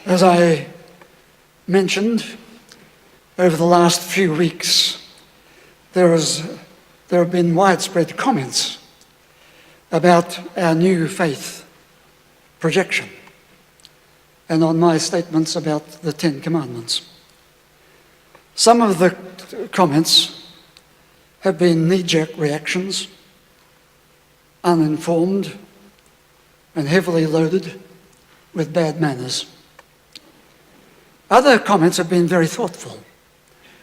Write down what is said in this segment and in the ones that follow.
As I mentioned, over the last few weeks, there have been widespread comments about our new faith projection and on my statements about the Ten Commandments. Some of the comments have been knee-jerk reactions, uninformed and heavily loaded with bad manners. Other comments have been very thoughtful,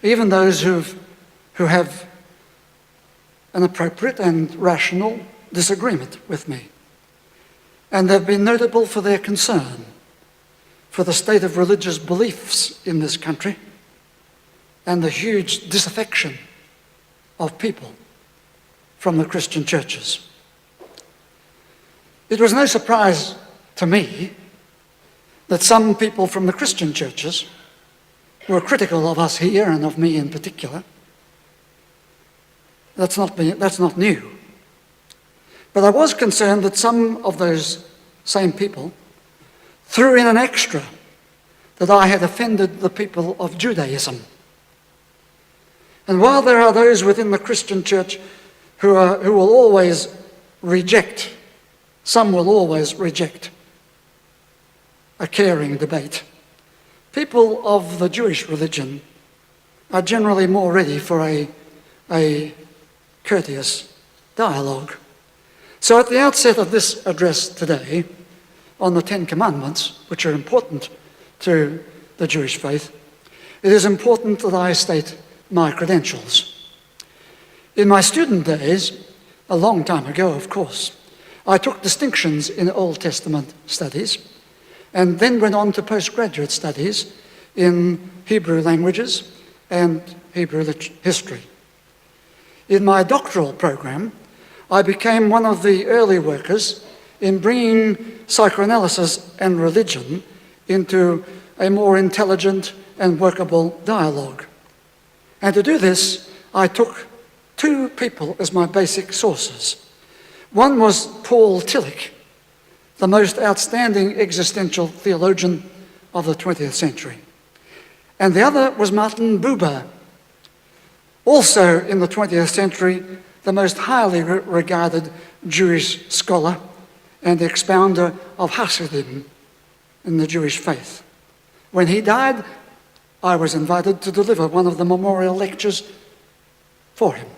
even those who have an appropriate and rational disagreement with me. And they've been notable for their concern for the state of religious beliefs in this country and the huge disaffection of people from the Christian churches. It was no surprise to me that some people from the Christian churches were critical of us here and of me in particular. That's not new. But I was concerned that some of those same people threw in an extra that I had offended the people of Judaism. And while there are those within the Christian church who will always reject, some will always reject a caring debate, people of the Jewish religion are generally more ready for a courteous dialogue. So at the outset of this address today on the Ten Commandments, which are important to the Jewish faith, it is important that I state my credentials. In my student days, a long time ago of course, I took distinctions in Old Testament studies and then went on to postgraduate studies in Hebrew languages and Hebrew history. In my doctoral program, I became one of the early workers in bringing psychoanalysis and religion into a more intelligent and workable dialogue. And to do this, I took two people as my basic sources. One was Paul Tillich, the most outstanding existential theologian of the 20th century. And the other was Martin Buber, also in the 20th century, the most highly regarded Jewish scholar and expounder of Hasidim in the Jewish faith. When he died, I was invited to deliver one of the memorial lectures for him.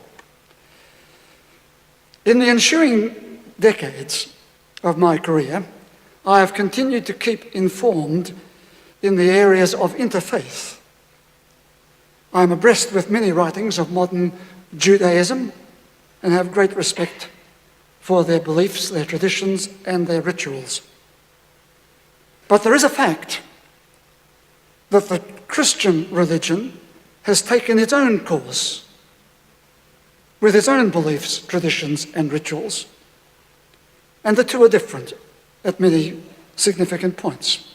In the ensuing decades of my career, I have continued to keep informed in the areas of interfaith. I am abreast with many writings of modern Judaism and have great respect for their beliefs, their traditions, and their rituals. But there is a fact that the Christian religion has taken its own course with its own beliefs, traditions, and rituals. And the two are different at many significant points.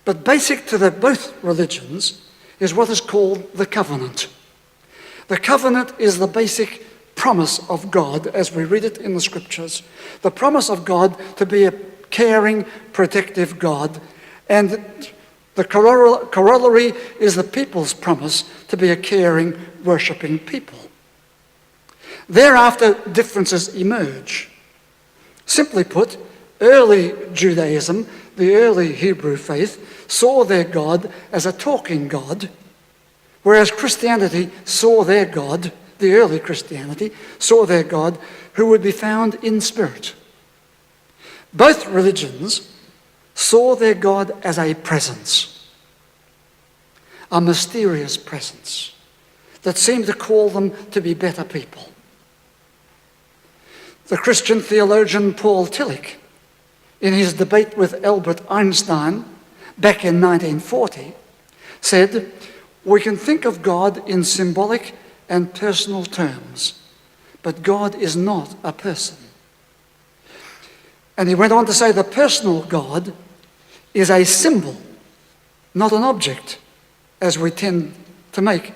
But basic to both religions is what is called the covenant. The covenant is the basic promise of God as we read it in the scriptures. The promise of God to be a caring, protective God. And the corollary is the people's promise to be a caring, worshipping people. Thereafter, differences emerge. Simply put, early Judaism, the early Hebrew faith, saw their God as a talking God, whereas Christianity saw their God, the early Christianity, saw their God who would be found in spirit. Both religions saw their God as a presence, a mysterious presence that seemed to call them to be better people. The Christian theologian Paul Tillich, in his debate with Albert Einstein back in 1940, said, "We can think of God in symbolic and personal terms, but God is not a person." And he went on to say the personal God is a symbol, not an object, as we tend to make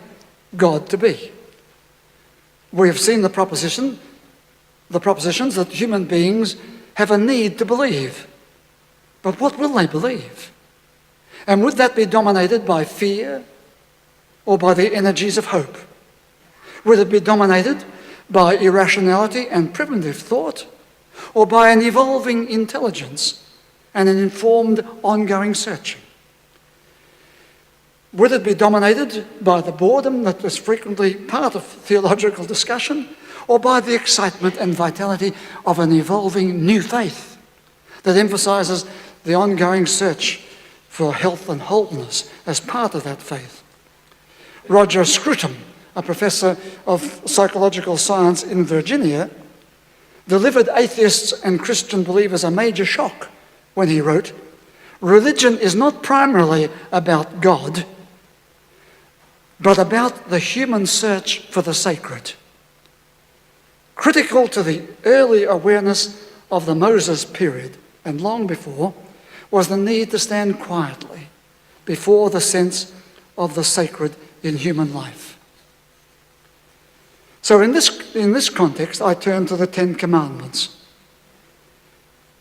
God to be. We have seen the propositions that human beings have a need to believe. But what will they believe? And would that be dominated by fear or by the energies of hope? Would it be dominated by irrationality and primitive thought, or by an evolving intelligence and an informed ongoing searching? Would it be dominated by the boredom that is frequently part of theological discussion, or by the excitement and vitality of an evolving new faith that emphasises the ongoing search for health and wholeness as part of that faith? Roger Scruton, a professor of psychological science in Virginia, delivered atheists and Christian believers a major shock when he wrote, "Religion is not primarily about God, but about the human search for the sacred." Critical to the early awareness of the Moses period, and long before, was the need to stand quietly before the sense of the sacred in human life. So in this context, I turn to the Ten Commandments.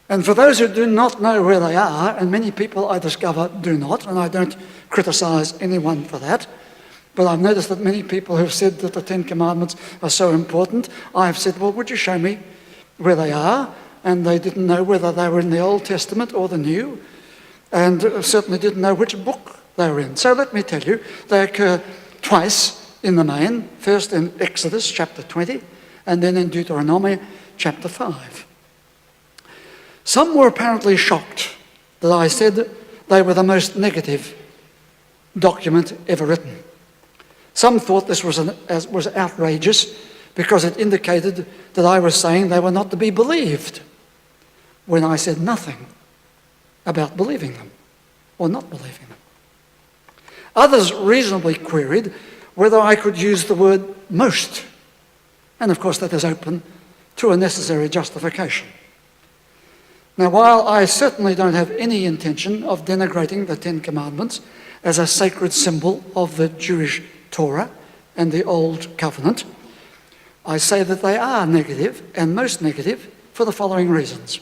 And for those who do not know where they are, and many people I discover do not, and I don't criticise anyone for that, but I've noticed that many people who have said that the Ten Commandments are so important, I've said, well, would you show me where they are? And they didn't know whether they were in the Old Testament or the New, and certainly didn't know which book they were in. So let me tell you, they occur twice in the main, first in Exodus chapter 20, and then in Deuteronomy chapter 5. Some were apparently shocked that I said they were the most negative document ever written. Some thought this was outrageous because it indicated that I was saying they were not to be believed, when I said nothing about believing them or not believing them. Others reasonably queried whether I could use the word most, and of course that is open to a necessary justification. Now, while I certainly don't have any intention of denigrating the Ten Commandments as a sacred symbol of the Jewish Torah and the Old Covenant, I say that they are negative, and most negative, for the following reasons.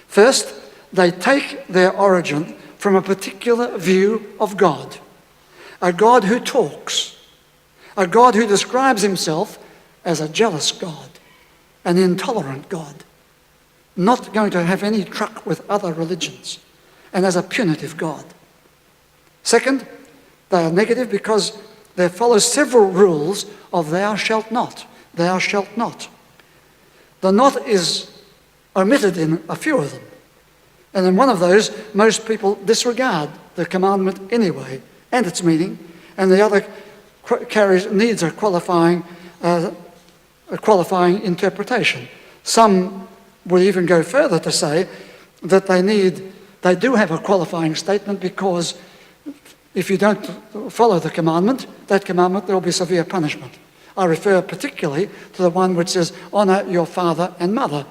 First, they take their origin from a particular view of God, a God who talks, a God who describes himself as a jealous God, an intolerant God, not going to have any truck with other religions, and as a punitive God. Second, they are negative because they follow several rules of thou shalt not, thou shalt not. The not is omitted in a few of them. And in one of those, most people disregard the commandment anyway, and its meaning, and the other needs a qualifying interpretation. Some will even go further to say that they do have a qualifying statement, because if you don't follow the commandment, that commandment, there will be severe punishment. I refer particularly to the one which says, honour your father and mother.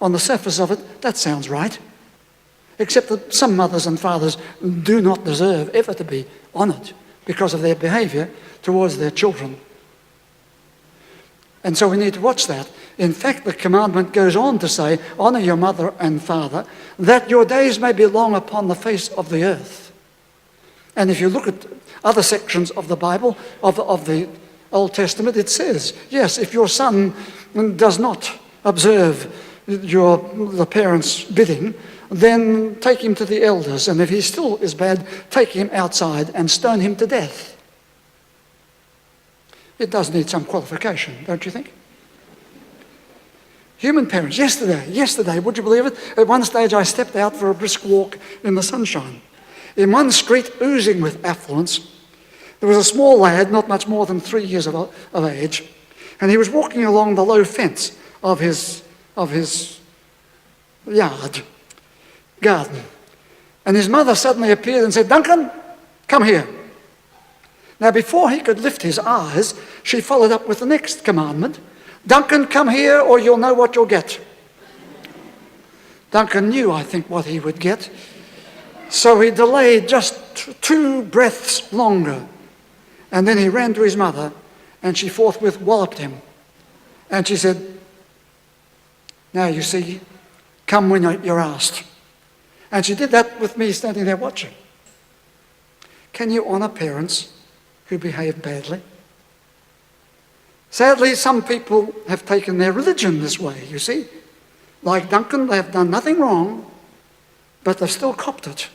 On the surface of it, that sounds right. Except that some mothers and fathers do not deserve ever to be honoured because of their behaviour towards their children. And so we need to watch that. In fact, the commandment goes on to say, honour your mother and father, that your days may be long upon the face of the earth. And if you look at other sections of the Bible, of the Old Testament, it says, yes, if your son does not observe the parents' bidding, then take him to the elders, and if he still is bad, take him outside and stone him to death. It does need some qualification, don't you think? Human parents, yesterday, would you believe it? At one stage I stepped out for a brisk walk in the sunshine. In one street oozing with affluence, there was a small lad, not much more than 3 years of age, and he was walking along the low fence of his garden. And his mother suddenly appeared and said, Duncan, come here. Now, before he could lift his eyes, she followed up with the next commandment, Duncan, come here or you'll know what you'll get. Duncan knew, I think, what he would get. So he delayed just 2 breaths longer. And then he ran to his mother, and she forthwith walloped him. And she said, now you see, come when you're asked. And she did that with me standing there watching. Can you honour parents who behave badly? Sadly, some people have taken their religion this way, you see. Like Duncan, they have done nothing wrong, but they've still copped it.